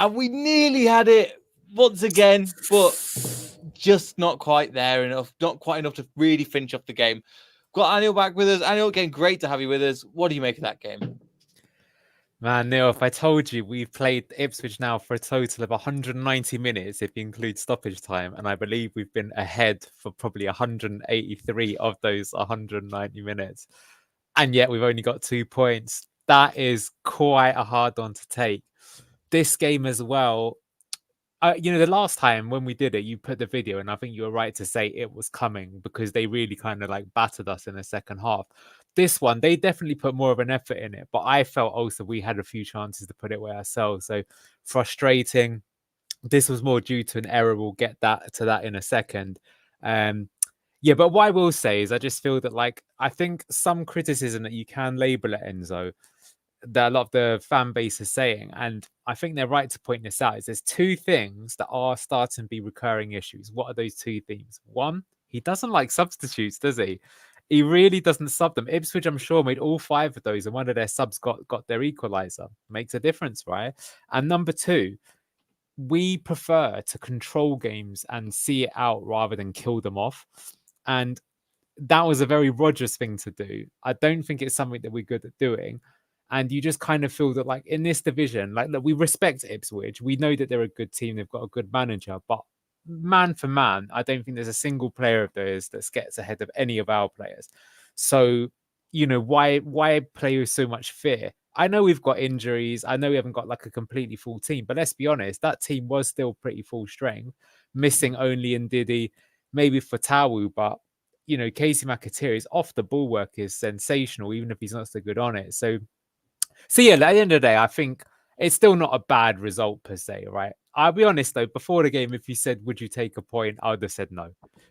And we nearly had it once again, but just not quite there enough. Not quite enough to really finish off the game. Got Anil back with us. Anil, again, great to have you with us. What do you make of that game? Man, Neil, if I told you we've played Ipswich now for a total of 190 minutes, if you include stoppage time, and I believe we've been ahead for probably 183 of those 190 minutes, and yet we've only got 2 points. That is quite a hard one to take. This game as well, the last time when we did it, you put the video, and I think you were right to say it was coming because they really kind of like battered us in the second half. This one, they definitely put more of an effort in it, but I felt also we had a few chances to put it away ourselves. So frustrating. This was more due to an error. We'll get to that in a second. Yeah, but what I will say is I just feel that I think some criticism that you can label at Enzo that a lot of the fan base is saying, and I think they're right to point this out, is there's two things that are starting to be recurring issues. What are those two things? One, he doesn't like substitutes, does he? He really doesn't sub them. Ipswich, I'm sure, made all 5 of those, and one of their subs got their equaliser. Makes a difference, right? And number two, we prefer to control games and see it out rather than kill them off. And that was a very Rodgers thing to do. I don't think it's something that we're good at doing. And you just kind of feel that, in this division, look, we respect Ipswich. We know that they're a good team. They've got a good manager. But man for man, I don't think there's a single player of theirs that gets ahead of any of our players. So, why play with so much fear? I know we've got injuries. I know we haven't got a completely full team. But let's be honest, that team was still pretty full strength. Missing only Ndidi, maybe Fatawu, but Casey McAteery's off the ball work is sensational, even if he's not so good on it. So yeah, at the end of the day, I think it's still not a bad result per se, right? I'll be honest though, before the game, if you said, would you take a point? I would have said no.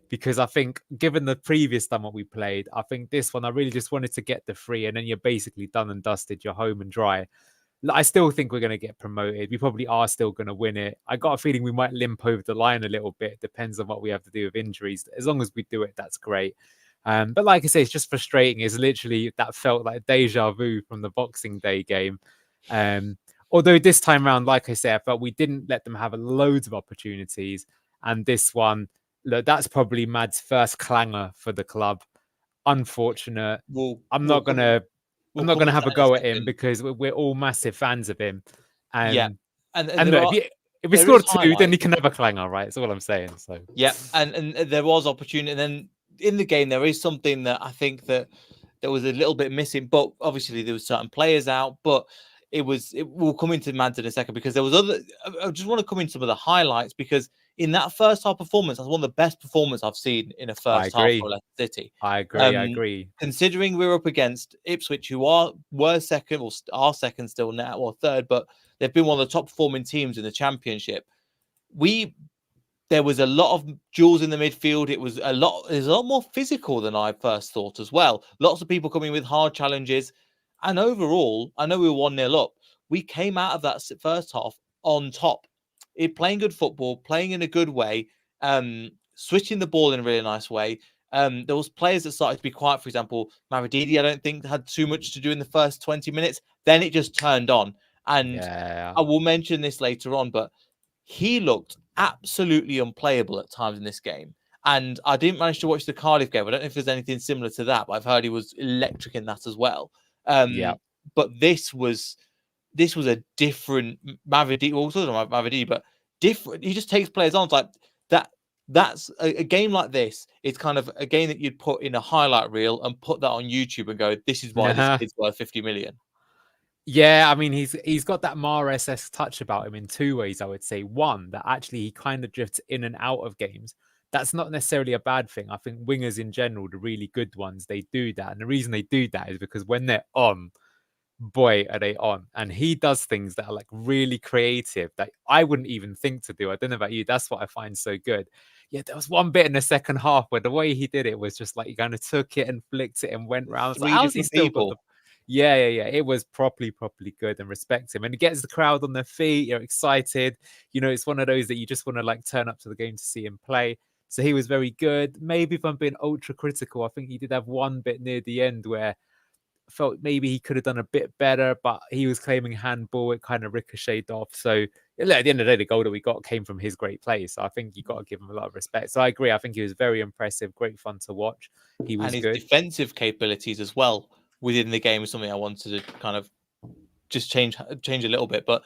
Because I think given the previous time what we played, I think this one, I really just wanted to get the 3 and then you're basically done and dusted. You're home and dry. I still think we're going to get promoted. We probably are still going to win it. I got a feeling we might limp over the line a little bit. Depends on what we have to do with injuries. As long as we do it, that's great. But like I say, it's just frustrating. It's literally that felt like deja vu from the Boxing Day game. Although this time around, like I say, I felt we didn't let them have loads of opportunities. And this one, look, that's probably Mad's first clanger for the club. Unfortunate. I'm not gonna have a go at him because we're all massive fans of him. And look, if we scored 2, then he can have a clanger, right? That's all I'm saying. So yeah, and there was opportunity. And then in the game, there is something that I think that there was a little bit missing. But obviously, there were certain players out. But we'll come into Mads in a second because there was I just want to come into some of the highlights because in that first half performance, that's one of the best performances I've seen in a first half for Leicester City. I agree. Considering we're up against Ipswich, who were second or are second still now, or third, but they've been one of the top performing teams in the Championship. There was a lot of duels in the midfield. It was a lot more physical than I first thought as well. Lots of people coming with hard challenges. And overall, I know we were 1-0 up. We came out of that first half on top. Playing good football, playing in a good way, switching the ball in a really nice way. There was players that started to be quiet. For example, Mavididi, I don't think had too much to do in the first 20 minutes. Then it just turned on. And I will mention this later on, but he looked absolutely unplayable at times in this game. And I didn't manage to watch the Cardiff game. I don't know if there's anything similar to that, but I've heard he was electric in that as well. But this was a different Mavididi, also Mavididi, but different. He just takes players on. It's like that. That's a game like this. It's kind of a game that you'd put in a highlight reel and put that on YouTube and go, "This is why this kid's worth 50 million." Yeah, I mean, he's got that Mahrez-esque touch about him in 2 ways, I would say. One, that actually he kind of drifts in and out of games. That's not necessarily a bad thing. I think wingers in general, the really good ones, they do that. And the reason they do that is because when they're on, boy, are they on. And he does things that are really creative that I wouldn't even think to do. I don't know about you. That's what I find so good. Yeah, there was one bit in the second half where the way he did it was just he kind of took it and flicked it and went round. Three different people. Yeah. It was properly good and respect him. And it gets the crowd on their feet. You're excited. It's one of those that you just want to turn up to the game to see him play. So he was very good. Maybe if I'm being ultra critical, I think he did have one bit near the end where I felt maybe he could have done a bit better, but he was claiming handball. It kind of ricocheted off. So at the end of the day, the goal that we got came from his great play. So I think you got to give him a lot of respect. So I agree. I think he was very impressive, great fun to watch. He was And his good. defensive capabilities as well within the game is something I wanted to kind of just change a little bit. But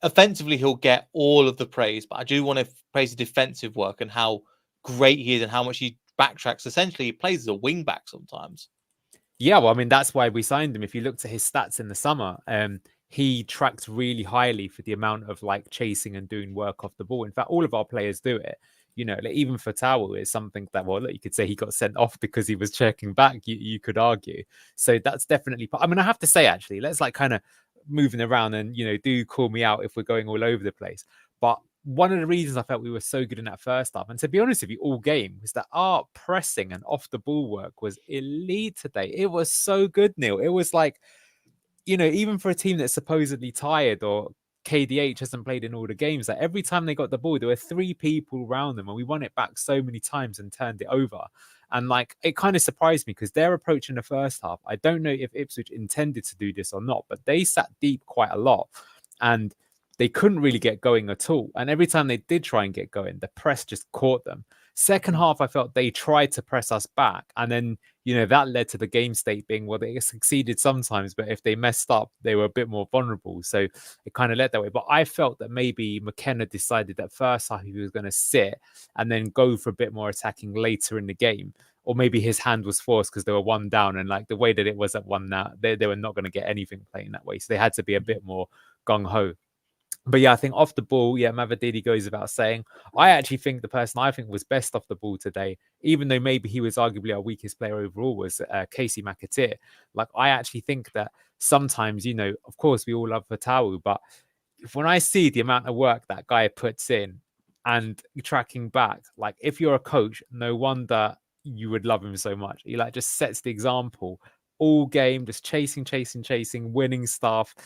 offensively, he'll get all of the praise. But I do want to praise the defensive work and how great he is and how much he backtracks. Essentially, he plays as a wing back sometimes. Yeah, well, I mean, that's why we signed him. If you looked at his stats in the summer, he tracked really highly for the amount of like chasing and doing work off the ball. In fact, all of our players do it. You know, like, even for Towel is something that, well, you could say he got sent off because he was checking back. You could argue. So that's definitely. I mean, I have to say, actually, let's like kind of moving around and, you know, do call me out if we're going all over the place. But one of the reasons I felt we were so good in that first half, and to be honest with you, all game, was that our pressing and off the ball work was elite today. It was so good, Neil. It was like, you know, even for a team that's supposedly tired or KDH hasn't played in all the games, like every time they got the ball, there were 3 people around them, and we won it back so many times and turned it over. And like, it kind of surprised me because their approach in the first half, I don't know if Ipswich intended to do this or not, but they sat deep quite a lot. And they couldn't really get going at all. And every time they did try and get going, the press just caught them. Second half, I felt they tried to press us back. And then, you know, that led to the game state being, well, they succeeded sometimes, but if they messed up, they were a bit more vulnerable. So it kind of led that way. But I felt that maybe McKenna decided that first half he was going to sit and then go for a bit more attacking later in the game. Or maybe his hand was forced because they were 1 down. And like the way that it was at 1 now, they were not going to get anything playing that way. So they had to be a bit more gung-ho. But yeah, I think off the ball, yeah, Mavididi goes without saying. I actually think the person I think was best off the ball today, even though maybe he was arguably our weakest player overall, was Casey McAteer. Like, I actually think that sometimes, you know, of course, we all love Fatawu, but when I see the amount of work that guy puts in and tracking back, like, if you're a coach, no wonder you would love him so much. He like just sets the example all game, just chasing, winning stuff.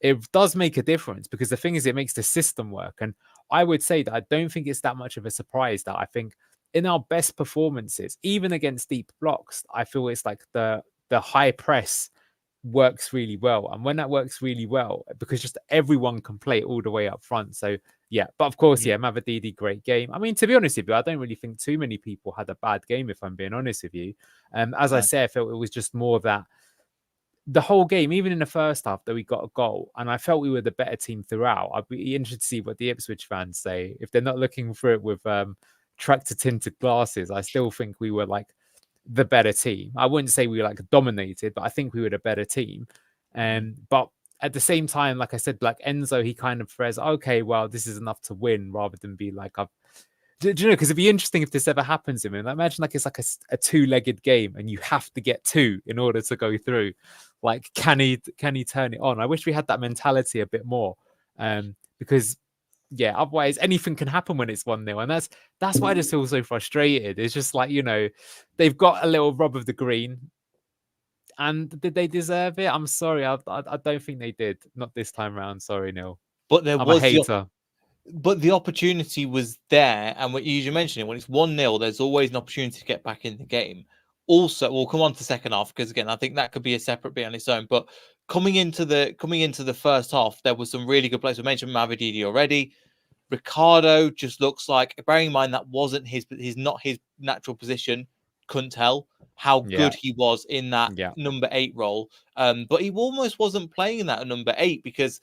It does make a difference because the thing is, it makes the system work. And I would say that I don't think it's that much of a surprise that I think in our best performances, even against deep blocks, I feel it's like the high press works really well. And when that works really well, because just everyone can play all the way up front. So yeah, but of course, yeah, Mavididi, great game. I mean, to be honest with you, I don't really think too many people had a bad game, if I'm being honest with you. As I say, I felt it was just more that the whole game, even in the first half, that we got a goal, and I felt we were the better team throughout. I'd be interested to see what the Ipswich fans say. If they're not looking for it with tractor tinted glasses, I still think we were like the better team. I wouldn't say we were like dominated, but I think we were the better team. But at the same time, like I said, like Enzo, he kind of says, okay, well, this is enough to win, rather than be like, do you know? Because it'd be interesting if this ever happens to him. Imagine like it's like a 2-legged game, and you have to get 2 in order to go through. Like, can he turn it on? I wish we had that mentality a bit more, because yeah, otherwise anything can happen when it's 1-0, and that's why I just feel so frustrated. It's just like, you know, they've got a little rub of the green, and did they deserve it? I'm sorry, I don't think they did. Not this time round. Sorry, Neil. But there I'm a was hater. But the opportunity was there, and what you mentioned, when it's 1-0, there's always an opportunity to get back in the game. Also, we'll come on to second half because again, I think that could be a separate bit on its own. But coming into the first half, there was some really good plays. We mentioned Mavididi already. Ricardo just looks like, bearing in mind that wasn't his not his natural position. Couldn't tell how good he was in that number 8 role. But he almost wasn't playing in that number 8 because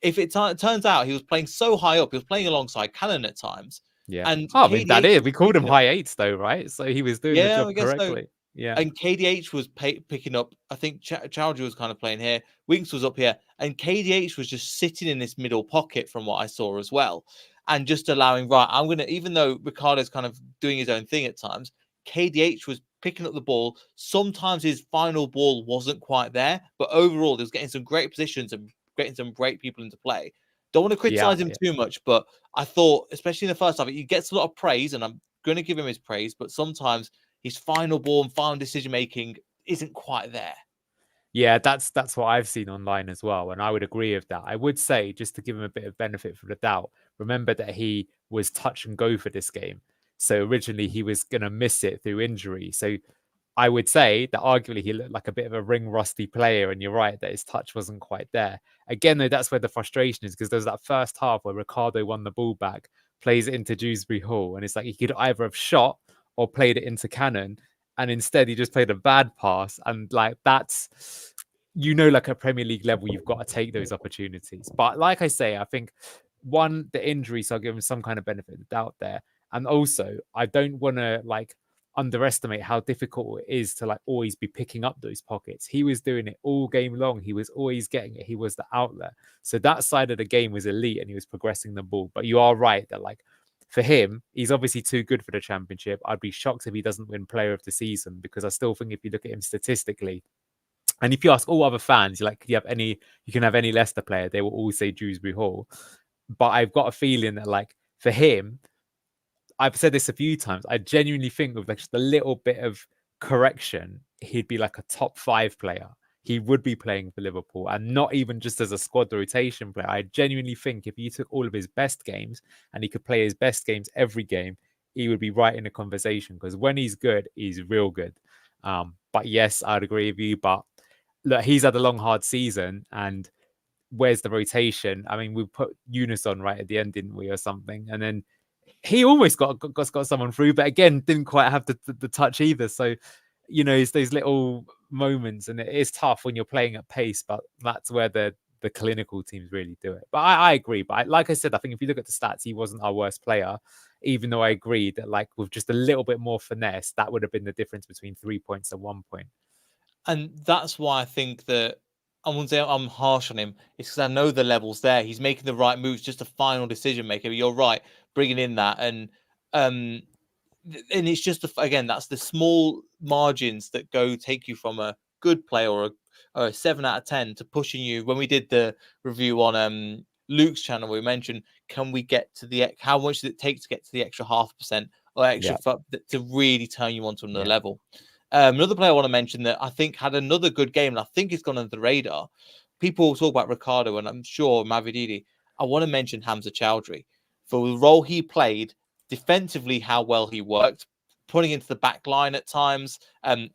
if it turns out he was playing so high up, he was playing alongside Callan at times. Yeah. And I mean, that KDH is, was we called him picking up. high 8s though, right? So he was doing the Yeah, job I guess so. correctly. Yeah. And KDH was picking up. I think Chowdhury was kind of playing here. Winks was up here. And KDH was just sitting in this middle pocket from what I saw as well. And just allowing, right, I'm going to, even though Ricardo's kind of doing his own thing at times, KDH was picking up the ball. Sometimes his final ball wasn't quite there. But overall, he was getting some great positions and getting some great people into play. Don't want to criticize him too much, but I thought, especially in the first half, he gets a lot of praise, and I'm going to give him his praise, but sometimes his final ball and final decision making isn't quite there. Yeah, that's what I've seen online as well, and I would agree with that. I would say, just to give him a bit of benefit for the doubt, remember that he was touch and go for this game. So originally he was going to miss it through injury. So I would say that arguably he looked like a bit of a ring rusty player, and you're right that his touch wasn't quite there. Again, though, that's where the frustration is, because there's that first half where Ricardo won the ball back, plays it into Dewsbury Hall, and it's like he could either have shot or played it into Cannon, and instead he just played a bad pass. And like that's, like at Premier League level, you've got to take those opportunities. But like I say, I think one, the injuries are giving some kind of benefit of the doubt there, and also I don't want to like underestimate how difficult it is to like always be picking up those pockets. He was doing it all game long. He was always getting it. He was the outlet. So that side of the game was elite, and he was progressing the ball. But you are right that like for him, he's obviously too good for the Championship. I'd be shocked if he doesn't win Player of the Season, because I still think if you look at him statistically, and if you ask all other fans, you're like, you can have any Leicester player, they will all say Dewsbury Hall. But I've got a feeling that like for him, I've said this a few times, I genuinely think with like just a little bit of correction, he'd be like a top 5 player. He would be playing for Liverpool, and not even just as a squad rotation player. I genuinely think if you took all of his best games and he could play his best games every game, he would be right in the conversation, because when he's good, he's real good. But yes, I'd agree with you. But look, he's had a long, hard season, and where's the rotation? I mean, we put Eunice on right at the end, didn't we, or something? And then he almost got someone through, but again, didn't quite have the touch either. So, it's those little moments, and it is tough when you're playing at pace, but that's where the clinical teams really do it. But I agree. But like I said, I think if you look at the stats, he wasn't our worst player, even though I agree that like with just a little bit more finesse, that would have been the difference between 3 points and 1 point. And that's why I think that I wouldn't say I'm harsh on him. It's because I know the levels there. He's making the right moves, just a final decision maker. But you're right, bringing in that, and it's just again, that's the small margins that take you from a good player or a 7 out of 10 to pushing you. When we did the review on Luke's channel, we mentioned, can we get to how much does it take to get to the extra 0.5% or extra to really turn you onto another level. Another player I want to mention that I think had another good game, and I think it's gone under the radar. People talk about Ricardo, and I'm sure Mavididi. I want to mention Hamza Chowdhury for the role he played defensively, how well he worked, putting into the back line at times,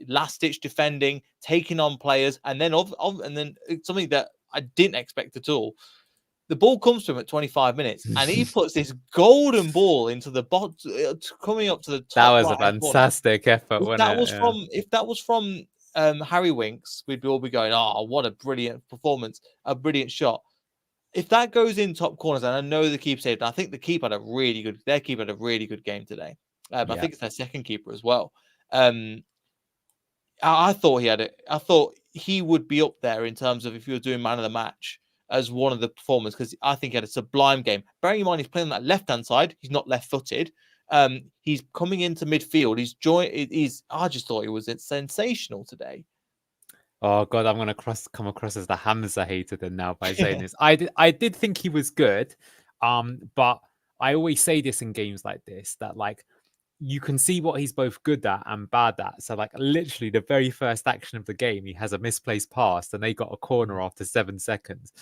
last-ditch defending, taking on players, and then something that I didn't expect at all. The ball comes to him at 25 minutes, and he puts this golden ball into the bottom, coming up to the top. That was a fantastic effort. If that was from Harry Winks, we'd all be going, "Oh, what a brilliant performance, a brilliant shot." If that goes in top corners, and I know the keeper saved, I think the keeper had a really good. Their keeper had a really good game today. I think it's their second keeper as well. I thought he had it. I thought he would be up there in terms of if you were doing man of the match as one of the performers, because I think he had a sublime game. Bearing in mind he's playing on that left-hand side, he's not left-footed. He's coming into midfield. I just thought he was sensational today. Oh God, I'm gonna come across as the Hamza hater then now by saying this. I did think he was good, but I always say this in games like this, that like you can see what he's both good at and bad at. So like literally the very first action of the game, he has a misplaced pass and they got a corner after 7 seconds.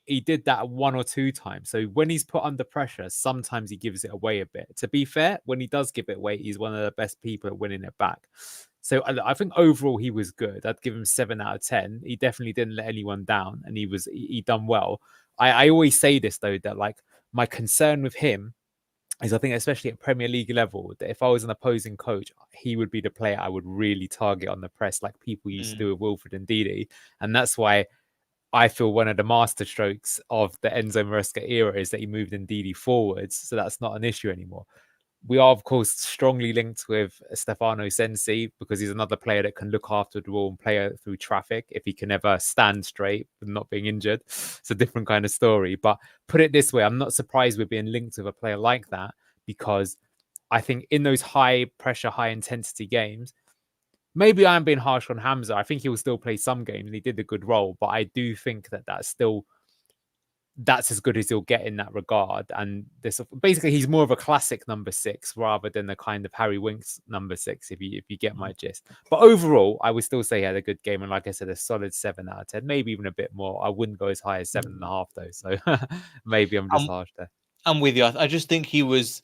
He did that 1 or 2 times. So when he's put under pressure, sometimes he gives it away a bit. To be fair, when he does give it away, he's one of the best people at winning it back. So I think overall he was good. I'd give him 7 out of 10. He definitely didn't let anyone down, and he done well. I always say this though, that like my concern with him is I think especially at Premier League level, that if I was an opposing coach, he would be the player I would really target on the press, like people used to do with Wilfred and Ndidi. And that's why I feel one of the master strokes of the Enzo Maresca era is that he moved Ndidi forwards. So that's not an issue anymore. We are, of course, strongly linked with Stefano Sensi, because he's another player that can look after the ball and play through traffic if he can ever stand straight with not being injured. It's a different kind of story. But put it this way, I'm not surprised we're being linked with a player like that, because I think in those high pressure, high intensity games, maybe I'm being harsh on Hamza. I think he will still play some games and he did a good role, but I do think that's as good as he'll get in that regard. And this basically, he's more of a classic number 6 rather than the kind of Harry Winks number 6, if you get my gist. But overall, I would still say he had a good game, and like I said, a solid 7 out of 10, maybe even a bit more. I wouldn't go as high as 7.5 though, so maybe I'm just harsh there. I'm with you. I just think he was,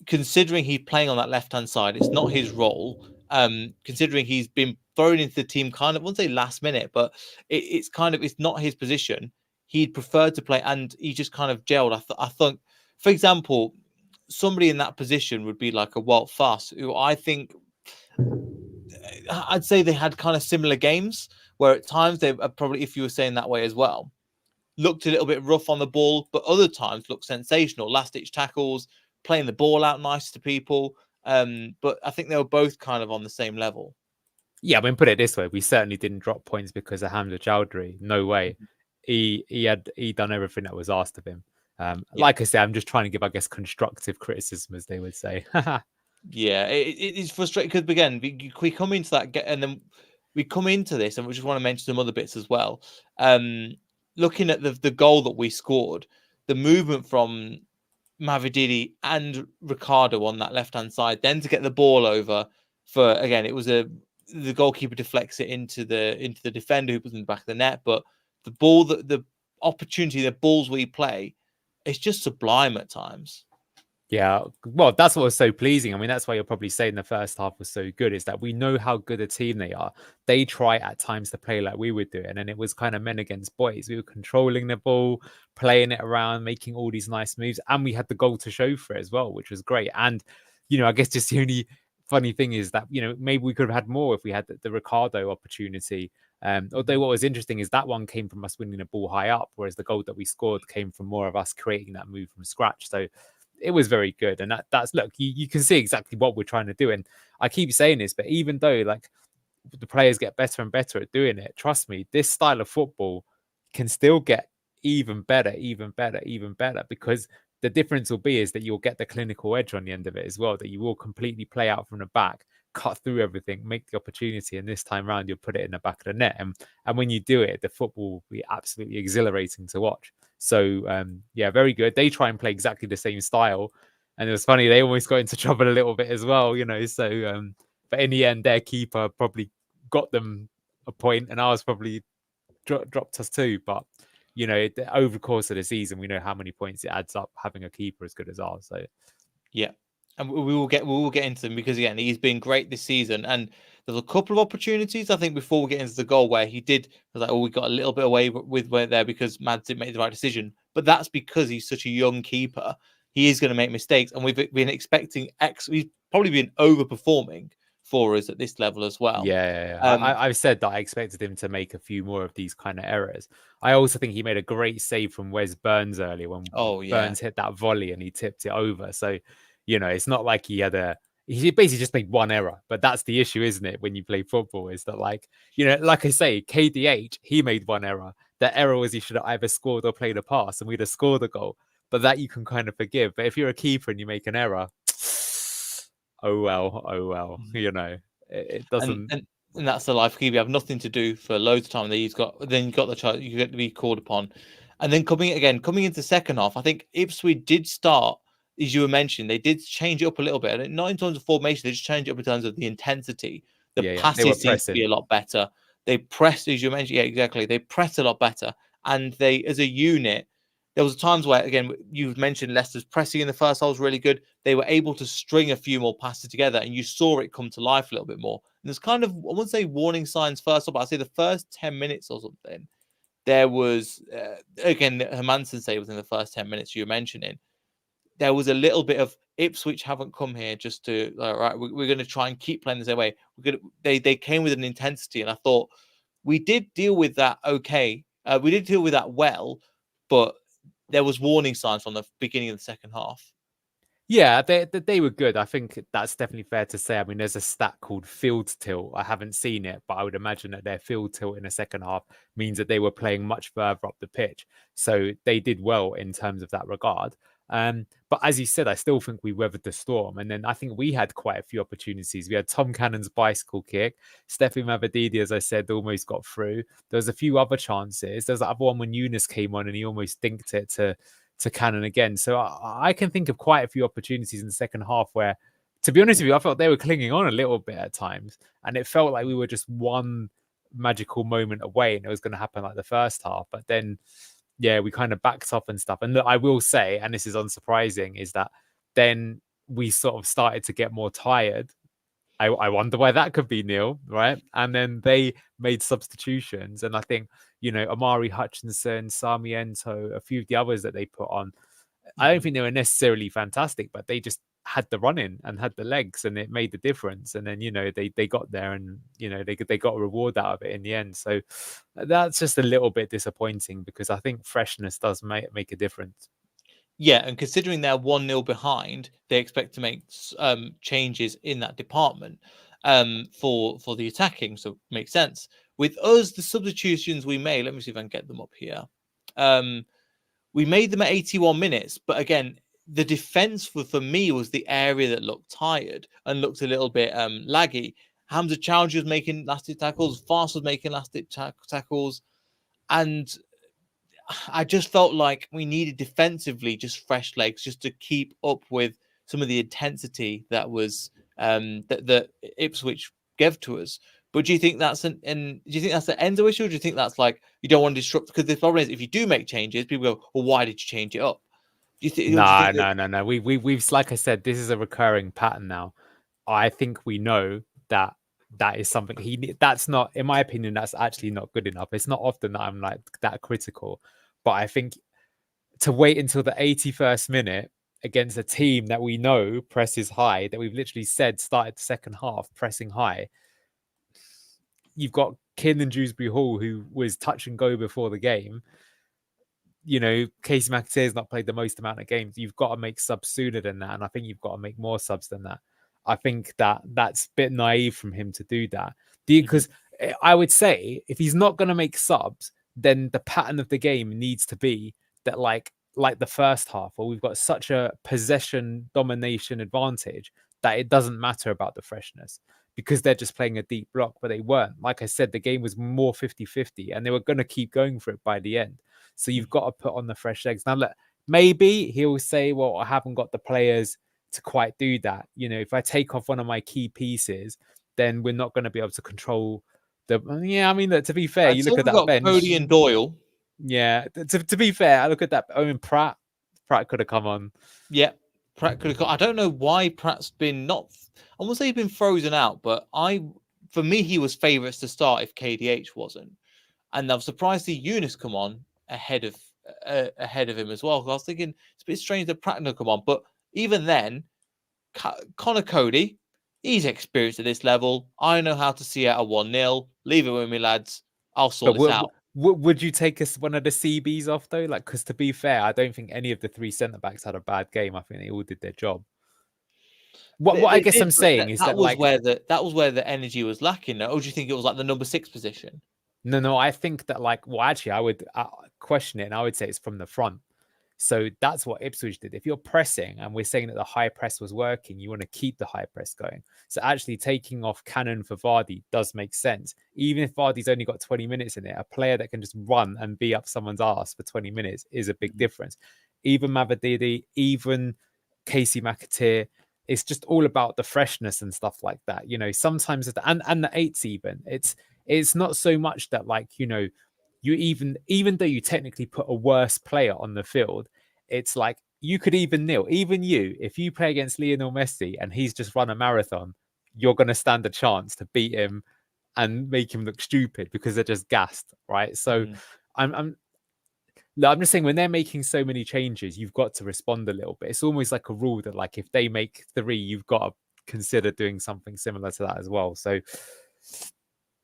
considering he's playing on that left-hand side, it's not his role. considering he's been thrown into the team kind of, I wouldn't say last minute, but it's not his position. He'd prefer to play, and he just kind of gelled. I think, for example, somebody in that position would be like a Walt Fuss, who I think I'd say they had kind of similar games where at times they probably, if you were saying that way as well, looked a little bit rough on the ball, but other times looked sensational, last ditch tackles, playing the ball out nice to people. But I think they were both kind of on the same level. Yeah, I mean, put it this way: we certainly didn't drop points because of Hamza Chowdhury. No way. He done everything that was asked of him. Like I said, I'm just trying to give, I guess, constructive criticism, as they would say. Yeah, it is frustrating because again, we come into that, and then we come into this, and we just want to mention some other bits as well. Looking at the goal that we scored, the movement from Mavididi and Ricardo on that left hand side, then to get the ball over for, again, it was the goalkeeper deflects it into the defender who was in the back of the net, but the ball, the opportunity, the balls we play, it's just sublime at times. Yeah, well, that's what was so pleasing. I mean, that's why you're probably saying the first half was so good, is that we know how good a team they are. They try at times to play like we would do it, and it was kind of men against boys. We were controlling the ball, playing it around, making all these nice moves, and we had the goal to show for it as well, which was great. And, I guess just the only funny thing is that, maybe we could have had more if we had the Ricardo opportunity. Although what was interesting is that one came from us winning the ball high up, whereas the goal that we scored came from more of us creating that move from scratch. So it was very good. And that's look, you can see exactly what we're trying to do. And I keep saying this, but even though like the players get better and better at doing it, trust me, this style of football can still get even better, because the difference will be is that you'll get the clinical edge on the end of it as well, that you will completely play out from the back, cut through everything, make the opportunity, and this time around you'll put it in the back of the net. And when you do it, the football will be absolutely exhilarating to watch. So yeah, very good. They try and play exactly the same style, and it was funny, they almost got into trouble a little bit as well, so but in the end their keeper probably got them a point, and ours probably dropped us too. But over the course of the season, we know how many points it adds up having a keeper as good as ours. So yeah, and we will get into them, because again, he's been great this season. And there's a couple of opportunities, I think, before we get into the goal where he was like, we got a little bit away with there because Mads didn't make the right decision. But that's because he's such a young keeper. He is going to make mistakes, and we've been expecting we've probably been overperforming for us at this level as well. Yeah. I've said that I expected him to make a few more of these kind of errors. I also think he made a great save from Wes Burns earlier when Burns hit that volley and he tipped it over. So, it's not like he basically just made one error, but that's the issue, isn't it? When you play football, is that like I say, KDH, he made one error. The error was he should have either scored or played a pass, and we'd have scored a goal. But that you can kind of forgive. But if you're a keeper and you make an error, oh well, it doesn't. And that's the life keeper. You have nothing to do for loads of time. Then you've got the chance, you get to be called upon. And then coming into the second half, I think Ipswich did start, as you were mentioning, they did change it up a little bit. And not in terms of formation, they just changed it up in terms of the intensity. The passes seemed to be a lot better. They pressed, as you mentioned, exactly. They pressed a lot better. And they, as a unit, there was times where, again, you've mentioned Leicester's pressing in the first half was really good. They were able to string a few more passes together, and you saw it come to life a little bit more. And there's kind of, I wouldn't say warning signs first off, but I'd say the first 10 minutes or something, there was, again, Hermansen say within the first 10 minutes you were mentioning, there was a little bit of Ipswich haven't come here just to, right, we're going to try and keep playing the same way. They came with an intensity, and I thought we did deal with that okay. We did deal with that well, but there was warning signs from the beginning of the second half. Yeah, they were good. I think that's definitely fair to say. I mean, there's a stat called field tilt. I haven't seen it, but I would imagine that their field tilt in the second half means that they were playing much further up the pitch. So they did well in terms of that regard. But as you said, I still think we weathered the storm. And then I think we had quite a few opportunities. We had Tom Cannon's bicycle kick. Steffi Mavididi, as I said, almost got through. There was a few other chances. There's that other one when Eunice came on and he almost dinked it to Cannon again. So I can think of quite a few opportunities in the second half where, to be honest with you, I felt they were clinging on a little bit at times. And it felt like we were just one magical moment away and it was going to happen like the first half. But then, yeah, we kind of backed up and stuff. And look, I will say, and this is unsurprising, is that then we sort of started to get more tired. I wonder why that could be, Neil, right? And then they made substitutions. And I think, Amari Hutchinson, Sarmiento, a few of the others that they put on, I don't think they were necessarily fantastic, but they just had the running and had the legs, and it made the difference. And then they got there, and they got a reward out of it in the end. So that's just a little bit disappointing, because I think freshness does make a difference. Yeah, and considering they're 1-0 behind, they expect to make changes in that department for the attacking. So makes sense. With us, the substitutions we made, let me see if I can get them up here. We made them at 81 minutes, but again, the defense for me was the area that looked tired and looked a little bit laggy. Hamza Chowdhury was making last-ditch tackles, Fast was making last-ditch tackles, and I just felt like we needed defensively just fresh legs just to keep up with some of the intensity that was that Ipswich gave to us. But do you think that's do you think that's the Enzo issue? Or do you think that's like you don't want to disrupt? Because the problem is, if you do make changes, people go, "Well, why did you change it up?" Do you think? No. We've like I said, this is a recurring pattern now. I think we know that is something that's not, in my opinion, that's actually not good enough. It's not often that I'm like that critical, but I think to wait until the 81st minute against a team that we know presses high, that we've literally said started the second half pressing high. You've got Kin and Dewsbury Hall, who was touch and go before the game. Casey McAteer's not played the most amount of games. You've got to make subs sooner than that, and I think you've got to make more subs than that. I think that's a bit naive from him to do that. Because I would say if he's not going to make subs, then the pattern of the game needs to be that like the first half, where we've got such a possession domination advantage that it doesn't matter about the freshness, because they're just playing a deep block, but they weren't. Like I said, the game was more 50-50, and they were going to keep going for it by the end. So you've got to put on the fresh legs. Now, look, maybe he'll say, well, I haven't got the players to quite do that. If I take off one of my key pieces, then we're not going to be able to control the... Yeah, I mean, look, to be fair, you look at that bench. Cody and Doyle. Yeah, to be fair, I look at that. I mean, Pratt could have come on. Yeah, Pratt could have come. I don't know why Pratt's been not... I won't say he's been frozen out, but for me, he was favourites to start if KDH wasn't. And I'm surprised to see Eunice come on ahead of him as well. I was thinking it's a bit strange that Pratt didn't come on, but even then, Connor Cody, he's experienced at this level. I know how to see out a 1-0. Leave it with me, lads. I'll sort this out. Would you take us one of the CBs off though? Like, because to be fair, I don't think any of the three centre backs had a bad game. I think they all did their job. What I guess I'm saying is that was where the energy was lacking. Or do you think it was like the number 6 position? No, I think that actually I would question it, and I would say it's from the front. So that's what Ipswich did. If you're pressing, and we're saying that the high press was working, you want to keep the high press going. So actually taking off Cannon for Vardy does make sense. Even if Vardy's only got 20 minutes in it, a player that can just run and be up someone's arse for 20 minutes is a big difference. Even Mavididi, even Casey McAteer, it's just all about the freshness and stuff like that. Sometimes and the 8s even, it's not so much that you even though you technically put a worse player on the field, it's like you could even if you play against Lionel Messi and he's just run a marathon, you're going to stand a chance to beat him and make him look stupid because they're just gassed, right? So I'm just saying, when they're making so many changes, you've got to respond a little bit. It's almost like a rule that if they make 3, you've got to consider doing something similar to that as well. So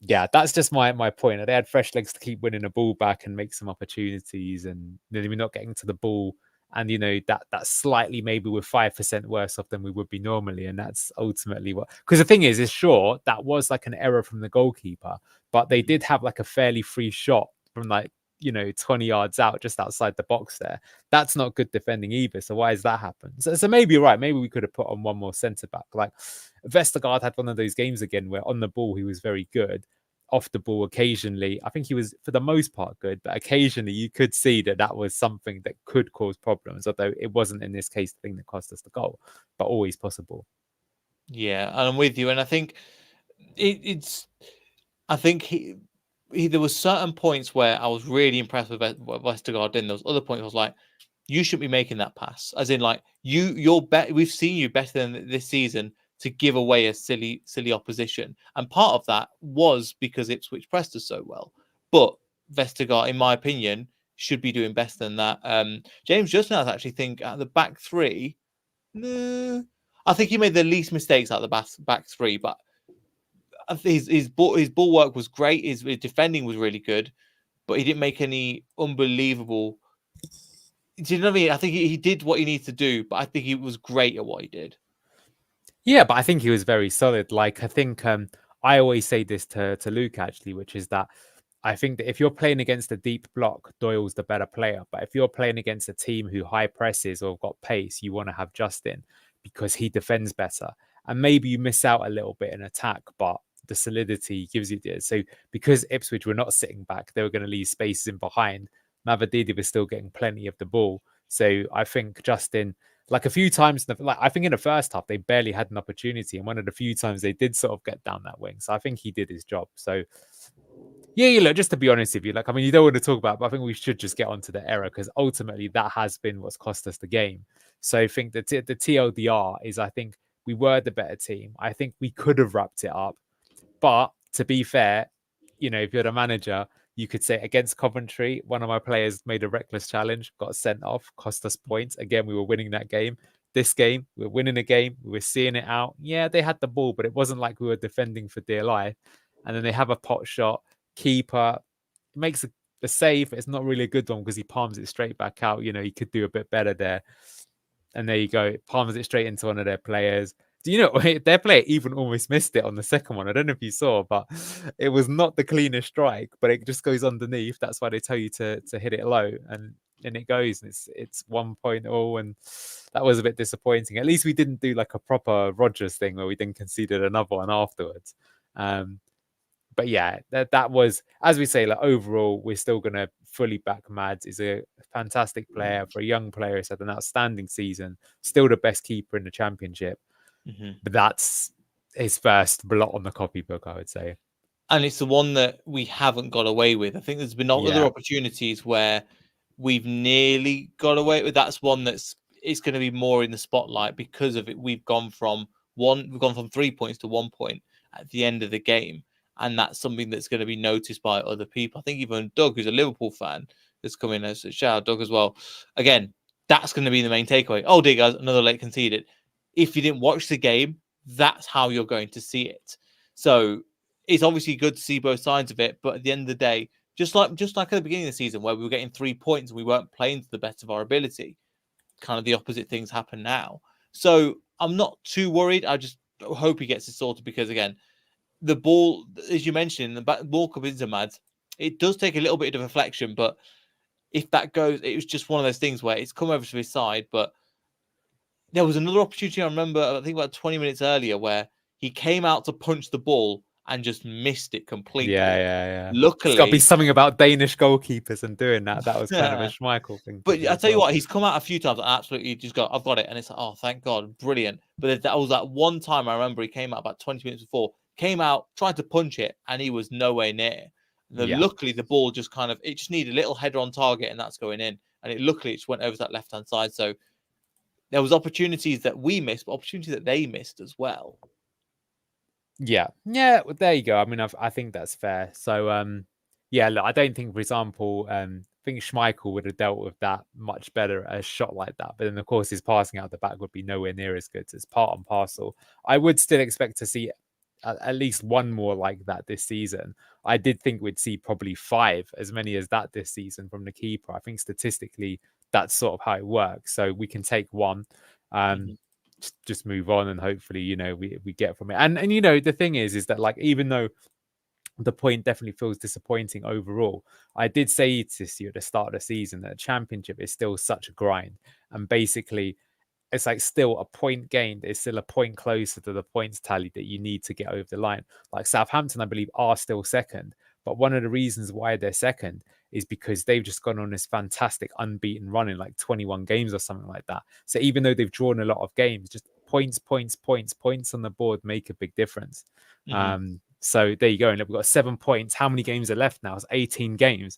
yeah, that's just my point. They had fresh legs to keep winning a ball back and make some opportunities, and we're not getting to the ball. And that's slightly, maybe we're 5% worse off than we would be normally, and that's ultimately what. Because the thing is sure that was an error from the goalkeeper, but they did have a fairly free shot from 20 yards out, just outside the box there. That's not good defending either. So why has that happened? So maybe you're right. Maybe we could have put on one more centre back. Vestergaard had one of those games again where on the ball he was very good. Off the ball occasionally, I think he was for the most part good, but occasionally you could see that was something that could cause problems, although it wasn't in this case the thing that cost us the goal, but always possible. Yeah, and I'm with you. And I think I think there was certain points where I was really impressed with Vestergaard. In those other points, I was like, you shouldn't be making that pass. As in, you're we've seen you better than this season to give away a silly opposition. And part of that was because Ipswich pressed us so well. But Vestergaard, in my opinion, should be doing better than that. James Justin, I actually think at the back three, I think he made the least mistakes out of the back three, but his ball work was great. His defending was really good, but he didn't make any unbelievable. Do you know what I mean? I think he did what he needs to do, but I think he was great at what he did. Yeah, but I think he was very solid. Like, I think I always say this to Luke, actually, which is that I think that if you're playing against a deep block, Doyle's the better player. But if you're playing against a team who high presses or got pace, you want to have Justin because he defends better. And maybe you miss out a little bit in attack, but the solidity gives you this. So because Ipswich were not sitting back, they were going to leave spaces in behind. Mavadidi was still getting plenty of the ball. So I think Justin, like a few times, I think in the first half, they barely had an opportunity. And one of the few times they did sort of get down that wing. So I think he did his job. So yeah, look, just to be honest with you, like, I mean, you don't want to talk about it, but I think we should just get onto the error because ultimately that has been what's cost us the game. So I think the TLDR is, I think we were the better team. I think we could have wrapped it up. But to be fair, if you're the manager, you could say against Coventry, one of my players made a reckless challenge, got sent off, cost us points. Again, we were winning that game. This game, we're winning a game. We were seeing it out. Yeah, they had the ball, but it wasn't like we were defending for dear life. And then they have a pot shot. Keeper makes a save, but it's not really a good one because he palms it straight back out. He could do a bit better there. And there you go. Palms it straight into one of their players. Do you know their player even almost missed it on the second one? I don't know if you saw, but it was not the cleanest strike, but it just goes underneath. That's why they tell you to hit it low, and it goes, and it's 1.0, and that was a bit disappointing. At least we didn't do like a proper Rodgers thing where we then conceded another one afterwards. But yeah, that was, as we say, like overall, we're still going to fully back Mads. He's a fantastic player. For a young player, he's had an outstanding season. Still the best keeper in the Championship. Mm-hmm. But that's his first blot on the copybook, I would say. And it's the one that we haven't got away with. I think there's been other opportunities where we've nearly got away with. That's one it's going to be more in the spotlight because of it. We've gone from 3 points to 1 point at the end of the game. And that's something that's going to be noticed by other people. I think even Doug, who's a Liverpool fan, has come in as a shout out, Doug, as well. Again, that's going to be the main takeaway. Oh, dear, guys, another late conceded. If you didn't watch the game, that's how you're going to see it. So it's obviously good to see both sides of it. But at the end of the day, just like at the beginning of the season where we were getting 3 points and we weren't playing to the best of our ability, kind of the opposite things happen now. So I'm not too worried. I just hope he gets it sorted because, again, the ball, as you mentioned, the ball comes into Mads. It does take a little bit of deflection, but if that goes, it was just one of those things where it's come over to his side. But there was another opportunity, I remember, I think about 20 minutes earlier, where he came out to punch the ball and just missed it completely. Yeah. Luckily, it's got to be something about Danish goalkeepers and doing that. That was kind of a Schmeichel thing. But I tell you what, he's come out a few times and absolutely just got, I've got it. And it's like, oh, thank God, brilliant. But that was that one time I remember he came out about 20 minutes before, came out, tried to punch it, and he was nowhere near. Luckily, the ball just it just needed a little header on target, and that's going in. And luckily, it just went over to that left-hand side. So there was opportunities that we missed, but opportunities that they missed as well. Yeah, well, there you go. I mean, I think that's fair. So, yeah, look, I don't think, for example, I think Schmeichel would have dealt with that much better, a shot like that. But then, of course, his passing out the back would be nowhere near as good. So it's part and parcel. I would still expect to see at least one more like that this season. I did think we'd see probably 5, as many as that this season from the keeper. I think statistically, that's sort of how it works. So we can take one. Just move on and hopefully we get from it, and the thing is that, like, even though the point definitely feels disappointing overall, I did say this year at the start of the season that the Championship is still such a grind, and basically it's like still a point gained is still a point closer to the points tally that you need to get over the line. Like Southampton, I believe, are still second, but one of the reasons why they're second is because they've just gone on this fantastic unbeaten run in like 21 games or something like that. So even though they've drawn a lot of games, just points on the board make a big difference. So there you go. And we've got 7 points. How many games are left now? It's 18 games.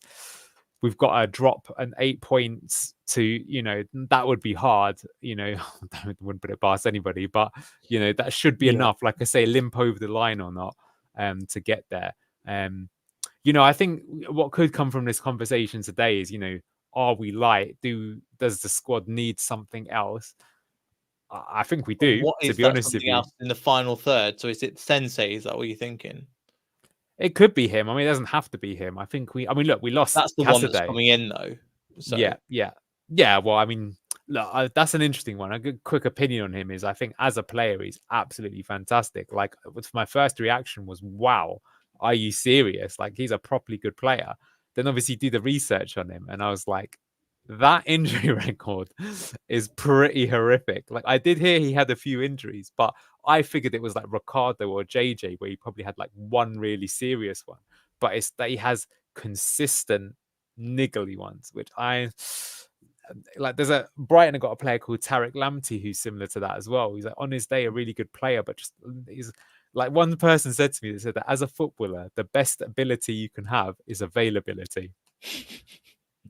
we've got to drop an 8 points to, you know, that would be hard, you know. I wouldn't put it past anybody, but, you know, that should be enough, like I say, limp over the line or not, to get there. You know, I think what could come from this conversation today is, you know, are we light? Does the squad need something else? I think we do, What to is be that honest with something you. else in the final third? So is it Sensei? Is that what you're thinking? It could be him. I mean, it doesn't have to be him. I think I mean, look, we lost That's the one that's Cassidy. coming in though. So Yeah. Well, I mean, look, that's an interesting one. A good quick opinion on him is I think as a player, he's absolutely fantastic. Like, my first reaction was, wow, are you serious? Like, he's a properly good player. Then obviously do the research on him, and I was like, that injury record is pretty horrific. Like, I did hear he had a few injuries, but I figured it was like Ricardo or JJ, where he probably had like one really serious one. But it's that he has consistent niggly ones, which I like. There's a Brighton have got a player called Tarek Lamptey who's similar to that as well. He's like on his day a really good player, but just he's like, one person said to me, that said that as a footballer, the best ability you can have is availability.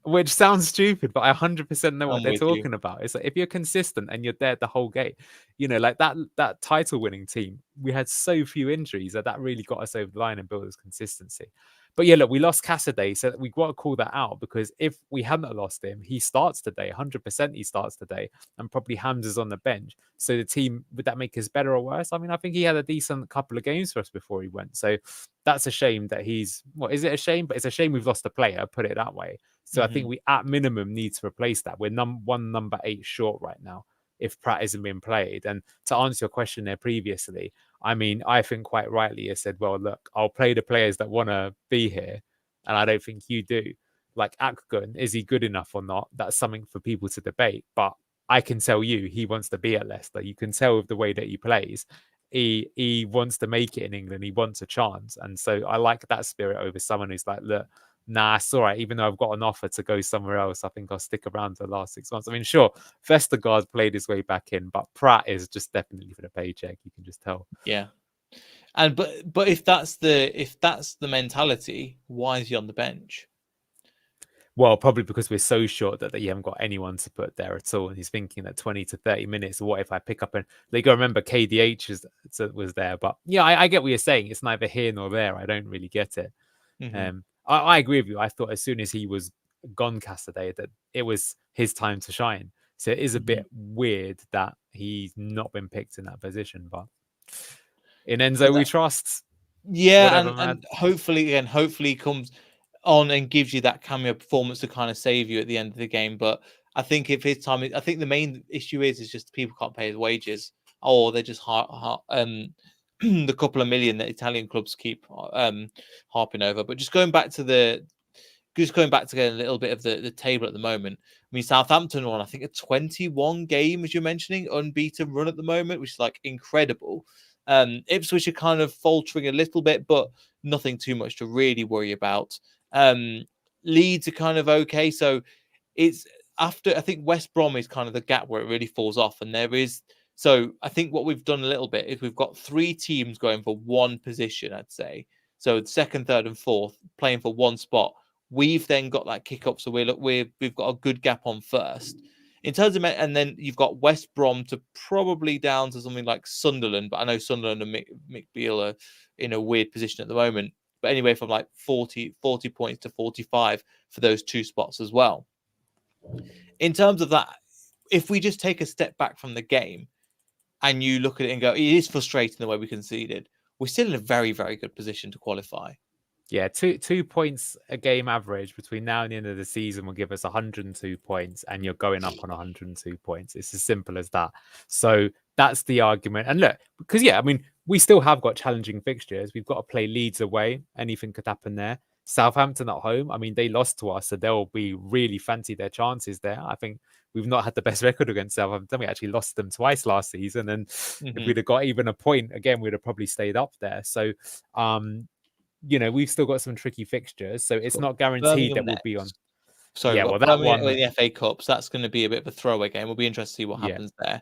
Which sounds stupid, but I 100% know what I'm they're with you. talking about. It's like, if you're consistent and you're there the whole game, you know, like that title winning team, we had so few injuries that really got us over the line and built us consistency. But yeah, look, we lost Cassidy, so we've got to call that out, because if we hadn't lost him, he starts today, 100% he starts today, and probably Hamza's on the bench. So the team, would that make us better or worse? I mean, I think he had a decent couple of games for us before he went. So that's a shame that is it a shame? But it's a shame we've lost a player, put it that way. So I think we at minimum need to replace that. We're number 8 short right now if Pratt isn't being played. And to answer your question there previously, I mean, I think quite rightly you said, well, look, I'll play the players that want to be here, and I don't think you do. Like Akgun, is he good enough or not? That's something for people to debate. But I can tell you, he wants to be at Leicester. You can tell with the way that he plays. He wants to make it in England. He wants a chance. And so I like that spirit over someone who's like, look, nah, it's all right. Even though I've got an offer to go somewhere else, I think I'll stick around for the last 6 months. I mean, sure, Vestergaard's played his way back in, but Pratt is just definitely for the paycheck. You can just tell. Yeah. And but if that's the mentality, why is he on the bench? Well, probably because we're so short that you haven't got anyone to put there at all. And he's thinking that 20 to 30 minutes, what if I pick up and they go, remember KDH was there. But yeah, I get what you're saying. It's neither here nor there. I don't really get it. I agree with you. I thought as soon as he was gone, Cassidy, that it was his time to shine. So it is a bit weird that he's not been picked in that position. But in Enzo, we trust. Yeah, Whatever, and hopefully he comes on and gives you that cameo performance to kind of save you at the end of the game. But I think if his time, I think the main issue is just people can't pay his wages, or they're just the couple of million that Italian clubs keep harping over. But just going back to a little bit of the table at the moment. I mean, Southampton on, I think, a 21 game, as you're mentioning, unbeaten run at the moment, which is like incredible. Ipswich are kind of faltering a little bit, but nothing too much to really worry about. Leeds are kind of okay. So it's after, I think West Brom is kind of the gap where it really falls off. And so I think what we've done a little bit is we've got 3 teams going for one position, I'd say. So second, third, and fourth playing for one spot. We've then got that kick up, so we've got a good gap on first. In terms of, and then you've got West Brom to probably down to something like Sunderland, but I know Sunderland and Mick Beale are in a weird position at the moment. But anyway, from like 40 points to 45 for those 2 spots as well. In terms of that, if we just take a step back from the game and you look at it and go, it is frustrating the way we conceded, we're still in a very, very good position to qualify. Yeah, 2 points a game average between now and the end of the season will give us 102 points, and you're going up on 102 points. It's as simple as that. So that's the argument. And look, because I mean, we still have got challenging fixtures. We've got to play Leeds away. Anything could happen there. Southampton at home. I mean, they lost to us, so they'll be really fancy their chances there. I think we've not had the best record against Southampton. We actually lost them twice last season, and if we'd have got even a point again, we'd have probably stayed up there. So, we've still got some tricky fixtures, so it's not guaranteed that we'll be on. Sorry, well, that one in the FA Cups, that's going to be a bit of a throwaway game. We'll be interested to see what happens there.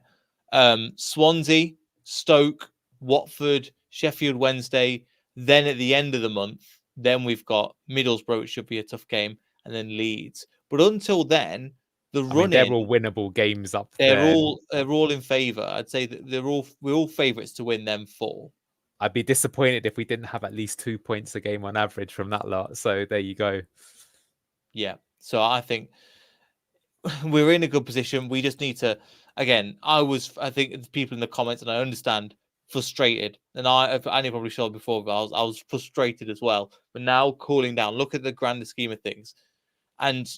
Swansea, Stoke, Watford, Sheffield Wednesday. Then at the end of the month, then we've got Middlesbrough, which should be a tough game, and then Leeds. But until then, the I mean, they're run-in, all winnable games up they're there. all in favour. I'd say that we're all favourites to win them 4. I'd be disappointed if we didn't have at least 2 points a game on average from that lot. So there you go. Yeah. So I think we're in a good position. We just need to, again, I think people in the comments, and I understand, frustrated. And I probably showed before, but I was frustrated as well. But now cooling down, look at the grander scheme of things. And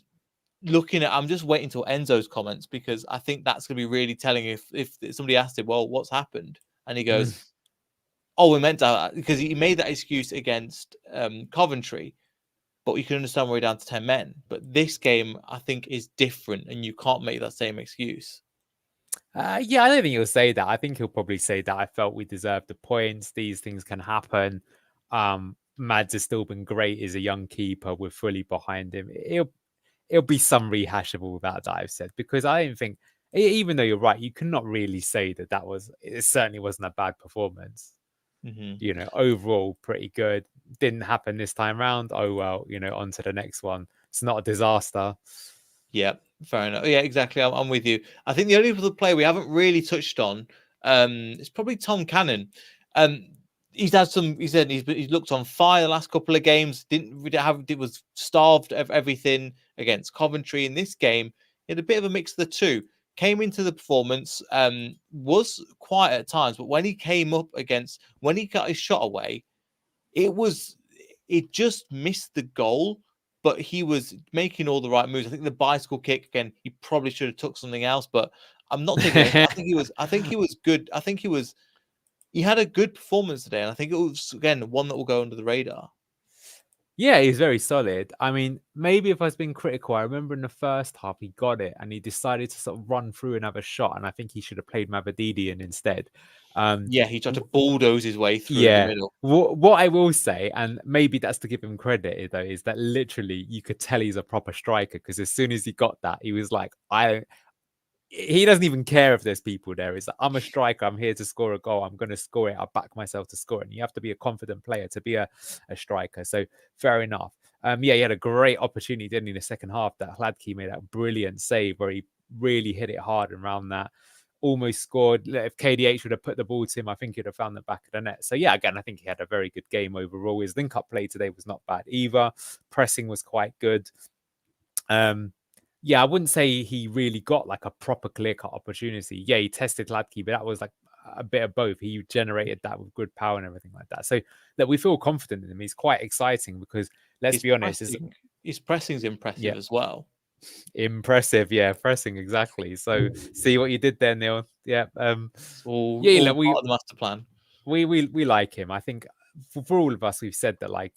I'm just waiting till Enzo's comments, because I think that's going to be really telling. If somebody asked him, well, what's happened? And he goes, oh, we meant to, because he made that excuse against Coventry. But you can understand we're down to 10 men. But this game, I think, is different, and you can't make that same excuse. Yeah, I don't think he'll say that. I think he'll probably say that I felt we deserved the points. These things can happen. Mads has still been great as a young keeper. We're fully behind him. It'll be some rehash of all that I've said, because I don't think, even though you're right, you cannot really say that it certainly wasn't a bad performance. Mm-hmm. Overall pretty good. Didn't happen this time round. Oh well, on to the next one. It's not a disaster. Yeah, fair enough. Yeah, exactly. I'm with you. I think the only other player we haven't really touched on is probably Tom Cannon. He's had some. He said he's looked on fire the last couple of games. It was starved of everything against Coventry. In this game, he had a bit of a mix of the two. Came into the performance, was quiet at times, but when he got his shot away, it just missed the goal, but he was making all the right moves. I think the bicycle kick, again, he probably should have took something else, but I'm not taking it. I think he was good. He had a good performance today, and I think it was, again, one that will go under the radar. Yeah, he's very solid. I mean, maybe if I was being critical, I remember in the first half he got it and he decided to sort of run through and have a shot, and I think he should have played Mavedidian instead. Yeah, he tried to bulldoze his way through in the Yeah. middle. What I will say, and maybe that's to give him credit, though, is that literally you could tell he's a proper striker, because as soon as he got that, he was like, he doesn't even care if there's people there. He's like, I'm a striker. I'm here to score a goal. I'm going to score it. I back myself to score it. And you have to be a confident player to be a striker. So fair enough. Yeah, he had a great opportunity, didn't he, in the second half, that Hladky made that brilliant save where he really hit it hard and round that. Almost scored. If KDH would have put the ball to him, I think he'd have found the back of the net. So yeah, again, I think he had a very good game overall. His link-up play today was not bad either. Pressing was quite good. Yeah, I wouldn't say he really got like a proper clear-cut opportunity. Yeah, he tested Hladky, but that was like a bit of both. He generated that with good power and everything like that. So that we feel confident in him. He's quite exciting, because let's be honest, his pressing's impressive as well. Impressive, yeah, pressing exactly. So see what you did there, Neil. Yeah, All yeah, part of the master plan. We like him. I think for all of us, we've said that, like,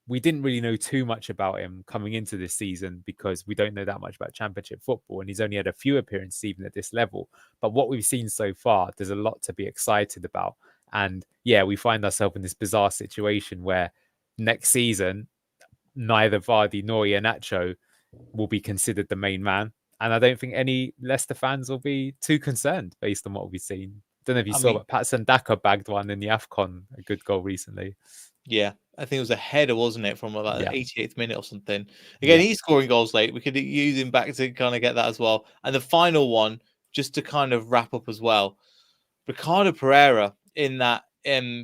we didn't really know too much about him coming into this season, because we don't know that much about Championship football, and he's only had a few appearances even at this level. But what we've seen so far, there's a lot to be excited about. And yeah, we find ourselves in this bizarre situation where next season, neither Vardy nor Iheanacho will be considered the main man. And I don't think any Leicester fans will be too concerned based on what we've seen. Don't know if you saw, but Patson Daka bagged one in the AFCON, a good goal recently. Yeah, I think it was a header, wasn't it, from about the 88th minute or something. Again, Yeah. he's scoring goals late. We could use him back to kind of get that as well. And the final one, just to kind of wrap up as well, Ricardo Pereira in that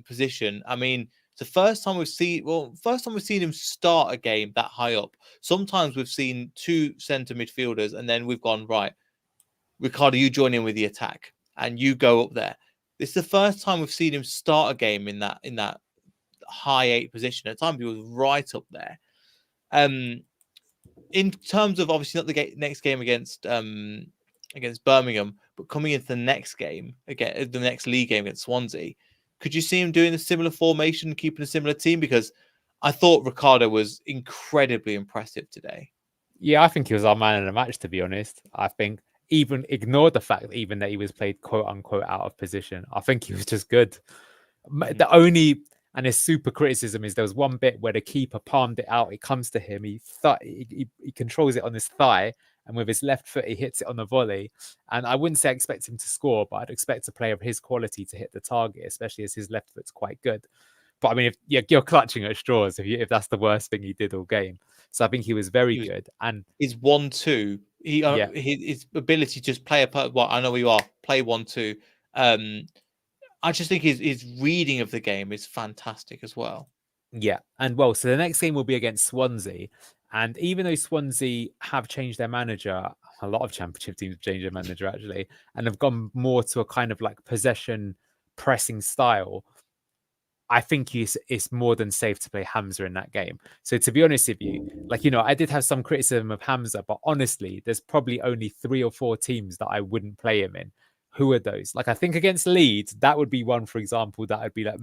position. I mean, it's the first time we've seen him start a game that high up. Sometimes we've seen two centre midfielders, and then we've gone, right, Ricardo, you join in with the attack and you go up there. This is the first time we've seen him start a game in that high 8 position. At times he was right up there. In terms of, obviously not the next game against Birmingham, but coming into the next game again, the next league game against Swansea, could you see him doing a similar formation, keeping a similar team? Because I thought Ricardo was incredibly impressive today. Yeah, I think he was our man in the match, to be honest. I think even ignored the fact that even that he was played quote unquote out of position. I think he was just good. Mm-hmm. The only, and his super criticism is there was one bit where the keeper palmed it out. It comes to him. He controls it on his thigh, and with his left foot, he hits it on the volley. And I wouldn't say I expect him to score, but I'd expect a player of his quality to hit the target, especially as his left foot's quite good. But I mean, if you're clutching at straws if that's the worst thing he did all game. So I think he was very good. And his 1-2, his ability to just play a part. Well, I know you are play 1-2. I just think his reading of the game is fantastic as well. Yeah, and well, so the next game will be against Swansea, and even though Swansea have changed their manager, a lot of Championship teams have changed their manager actually, and have gone more to a kind of like possession pressing style. I think it's more than safe to play Hamza in that game. So to be honest with you, like, I did have some criticism of Hamza, but honestly, there's probably only 3 or 4 teams that I wouldn't play him in. Who are those? Like, I think against Leeds, that would be one, for example, that I'd be like,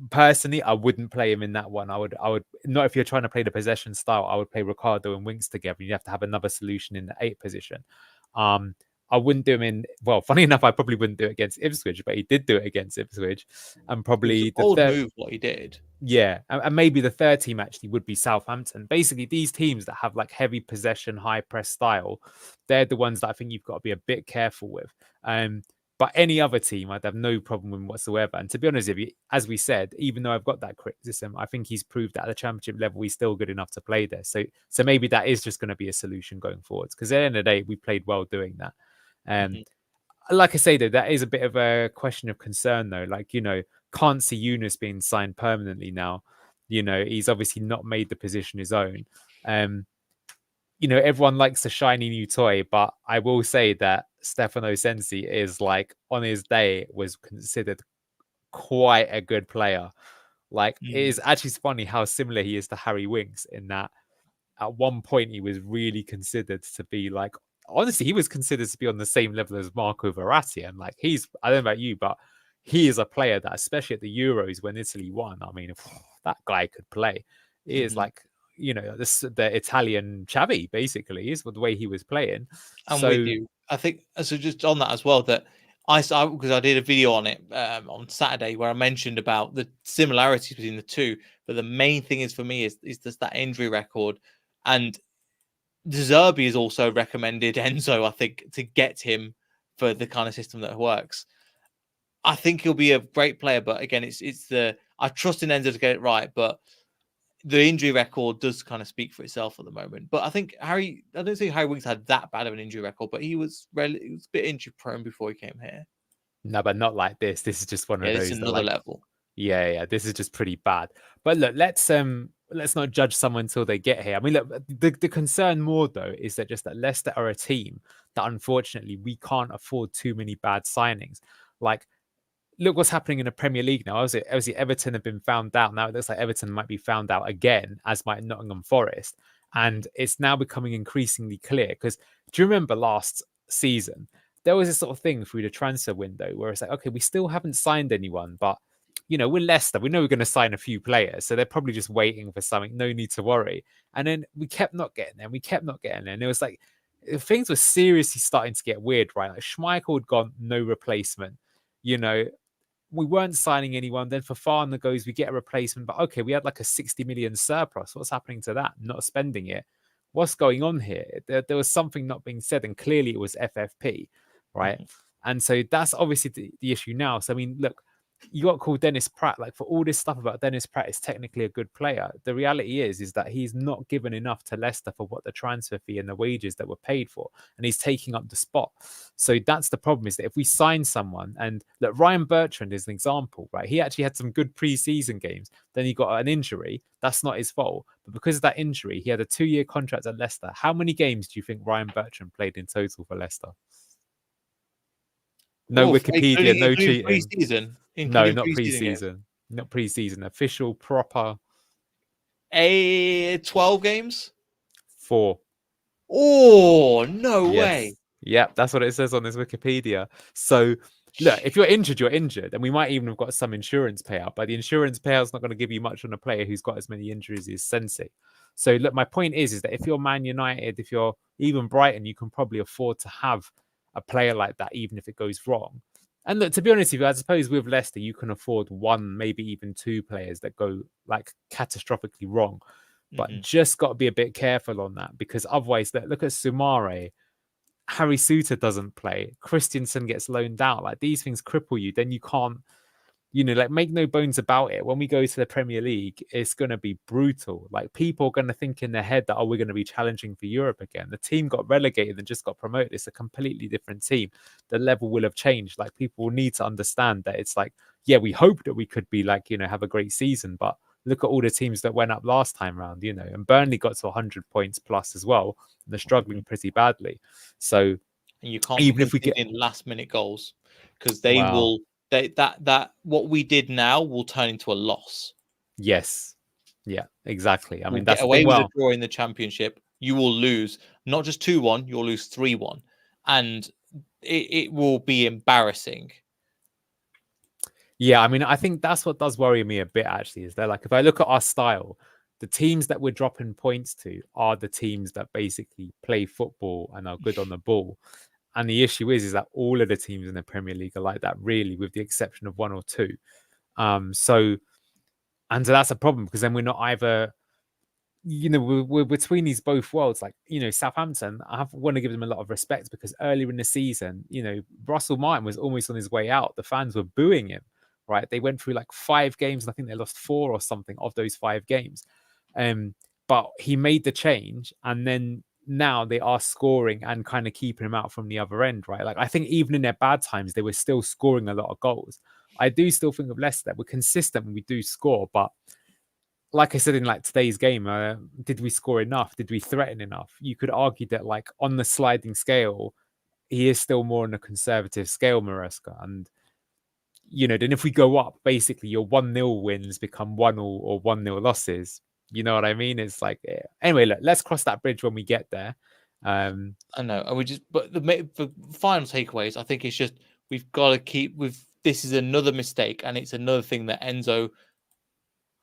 personally, I wouldn't play him in that one. I would not, if you're trying to play the possession style, I would play Ricardo and Winks together. You have to have another solution in the 8 position. I wouldn't do him in. Well, funny enough, I probably wouldn't do it against Ipswich, but he did do it against Ipswich, and probably the third move what he did. Yeah, and maybe the third team actually would be Southampton. Basically, these teams that have like heavy possession, high press style, they're the ones that I think you've got to be a bit careful with. But any other team, I'd have no problem with whatsoever. And to be honest with you, as we said, even though I've got that criticism, I think he's proved that at the Championship level, he's still good enough to play there. So maybe that is just going to be a solution going forwards. Because at the end of the day, we played well doing that. Like I say, though, that is a bit of a question of concern, though. Like, can't see Yunus being signed permanently now. He's obviously not made the position his own. Everyone likes a shiny new toy, but I will say that Stefano Sensi is like, on his day, was considered quite a good player. Like, it is actually funny how similar he is to Harry Winks in that at one point he was really considered to be like, honestly, he was considered to be on the same level as Marco Verratti. And like, I don't know about you, but he is a player that, especially at the Euros when Italy won, I mean, that guy could play. He is like, the Italian Xavi, basically, is the way he was playing. I'm with you. I think, so just on that as well, that because I did a video on it on Saturday where I mentioned about the similarities between the two, but the main thing is for me is just that injury record. And De Zerbi has also recommended Enzo, I think, to get him for the kind of system that works. I think he'll be a great player, but again, I trust in Enzo to get it right, but the injury record does kind of speak for itself at the moment. But I think I don't think Harry Winks had that bad of an injury record, but he was a bit injury prone before he came here. No, but not like this. This is just one of those. It's another level. Yeah. This is just pretty bad. But look, let's not judge someone until they get here. I mean, look, the concern more though is that Leicester are a team that unfortunately we can't afford too many bad signings. Like, look what's happening in the Premier League now. Obviously, Everton have been found out. Now it looks like Everton might be found out again, as might Nottingham Forest. And it's now becoming increasingly clear. Because do you remember last season, there was this sort of thing through the transfer window where it's like, okay, we still haven't signed anyone, but we're Leicester. We know we're going to sign a few players. So they're probably just waiting for something. No need to worry. And then we kept not getting there. We kept not getting there. And it was like, things were seriously starting to get weird, right? Like Schmeichel had gone, no replacement. We weren't signing anyone. Then Fofana goes, we get a replacement. But okay, we had like a 60 million surplus. What's happening to that? Not spending it. What's going on here? There was something not being said. And clearly it was FFP, right? And so that's obviously the issue now. So, I mean, look, you got to call Dennis Pratt. Like, for all this stuff about Dennis Pratt is technically a good player, the reality is that he's not given enough to Leicester for what the transfer fee and the wages that were paid for, and he's taking up the spot. So that's the problem, is that if we sign someone, and look, Ryan Bertrand is an example, right? He actually had some good pre-season games. Then he got an injury. That's not his fault, but because of that injury, he had a 2-year contract at Leicester. How many games do you think Ryan Bertrand played in total for Leicester? No Wikipedia, no cheating. Pre-season. No, not pre-season. Not pre-season. Official, proper. 12 games? 4. Oh, no way. Yeah, that's what it says on this Wikipedia. So, look, if you're injured, you're injured. And we might even have got some insurance payout. But the insurance payout's not going to give you much on a player who's got as many injuries as Sensi. So, look, my point is that if you're Man United, if you're even Brighton, you can probably afford to have a player like that, even if it goes wrong. And look, to be honest with you, I suppose with Leicester, you can afford 1, maybe even 2 players that go like catastrophically wrong. But just got to be a bit careful on that, because otherwise, look at Soumare. Harry Souttar doesn't play. Christensen gets loaned out. Like, these things cripple you. Then you You know, like, make no bones about it. When we go to the Premier League, it's going to be brutal. Like, people are going to think in their head that, oh, we're going to be challenging for Europe again. The team got relegated and just got promoted. It's a completely different team. The level will have changed. Like, people will need to understand that it's like, yeah, we hope that we could be like, you know, have a great season, but look at all the teams that went up last time round, you know, and Burnley got to 100 points plus as well. And they're struggling pretty badly. So and you can't even be if we get in last minute goals, because they wow. will that what we did now will turn into a loss. Yes. Yeah, exactly. I mean, We'll that's get the away thing. with Well, a draw in the Championship. You will lose not just 2-1, you'll lose 3-1, and it will be embarrassing. yeah, I mean, I think that's what does worry me a bit, actually, is that, like, if I look at our style, the teams that we're dropping points to are the teams that basically play football and are good on the ball. And the issue is that all of the teams in the Premier League are like that, really, with the exception of one or two. So that's a problem, because then we're not either, you know, we're between these both worlds. Like, you know, Southampton, want to give them a lot of respect, because earlier in the season, you know, Russell Martin was almost on his way out. The fans were booing him, right? They went through like 5 games, and I think they lost 4 or something of those 5 games. But he made the change, and then now they are scoring and kind of keeping him out from the other end, right? Like, I think even in their bad times, they were still scoring a lot of goals. I do still think of Leicester, we're consistent when we do score, but like I said in like today's game, did we score enough? Did we threaten enough? You could argue that, like, on the sliding scale, he is still more on a conservative scale, Maresca. And, you know, then if we go up, basically your 1-0 wins become 1-0 or 1-0 losses. You know what I mean? It's like, anyway, look, let's cross that bridge when we get there. I know, and but the final takeaways, I think it's just we've got to keep with this is another mistake, and it's another thing that Enzo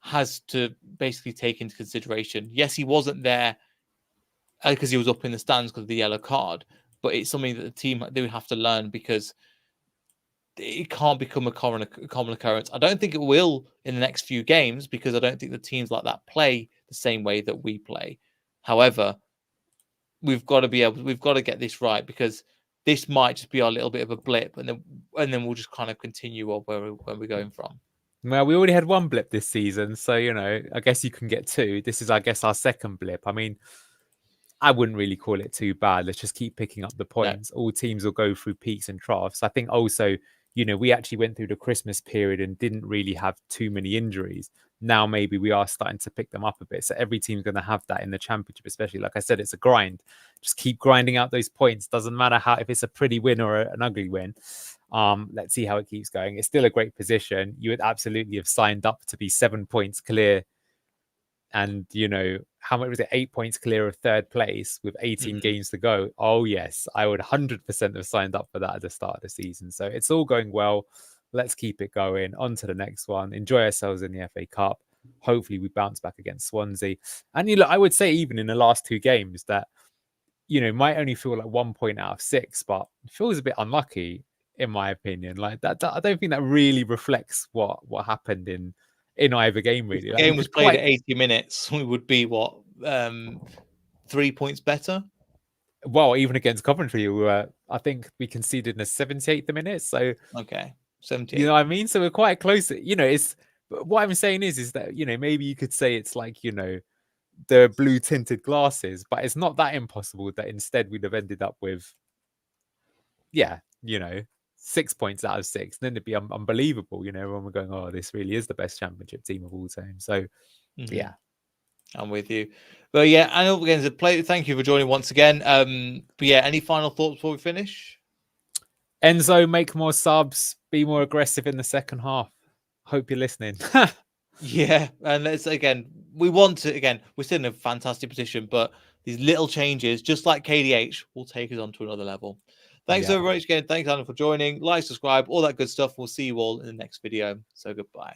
has to basically take into consideration. Yes, he wasn't there because he was up in the stands because of the yellow card, but it's something that the team do have to learn, because it can't become a common occurrence. I don't think it will in the next few games, because I don't think the teams like that play the same way that we play. However, we've got to get this right, because this might just be our little bit of a blip, and then we'll just kind of continue on where we're going from. Well, we already had 1 blip this season, so, you know, I guess you can get 2. This is, I guess, our 2nd blip. I mean, I wouldn't really call it too bad. Let's just keep picking up the points. No. All teams will go through peaks and troughs. I think also, you know, we actually went through the Christmas period and didn't really have too many injuries. Now maybe we are starting to pick them up a bit. So every team's going to have that in the Championship, especially. Like I said, it's a grind. Just keep grinding out those points. Doesn't matter if it's a pretty win or an ugly win. Let's see how it keeps going. It's still a great position. You would absolutely have signed up to be 7 points clear. And, you know, how much was it? 8 points clear of 3rd place with 18 games to go. Oh, yes. I would 100% have signed up for that at the start of the season. So it's all going well. Let's keep it going. On to the next one. Enjoy ourselves in the FA Cup. Hopefully we bounce back against Swansea. And, you know, I would say even in the last 2 games that, you know, might only feel like 1 point out of 6, but it feels a bit unlucky, in my opinion. Like that, I don't think that really reflects what happened in either game, really. If the game was played at 80 minutes, we would be 3 points better. Well, even against Coventry, we were, I think we conceded in the 78th minute. So okay, 78. You know what I mean? So we're quite close. You know, it's what I'm saying is that, you know, maybe you could say it's like, you know, the blue tinted glasses, but it's not that impossible that instead we'd have ended up with, yeah, you know, 6 points out of 6. Then it'd be unbelievable. You know, everyone we're going, oh, this really is the best Championship team of all time. So, yeah. I'm with you. But yeah, and again, the play. Thank you for joining once again. But yeah, any final thoughts before we finish? Enzo, make more subs, be more aggressive in the second half. Hope you're listening. Yeah, and let's we're still in a fantastic position, but these little changes, just like KDH, will take us on to another level. Thanks so much again. Thanks, Alan, for joining. Like, subscribe, all that good stuff. We'll see you all in the next video. So goodbye.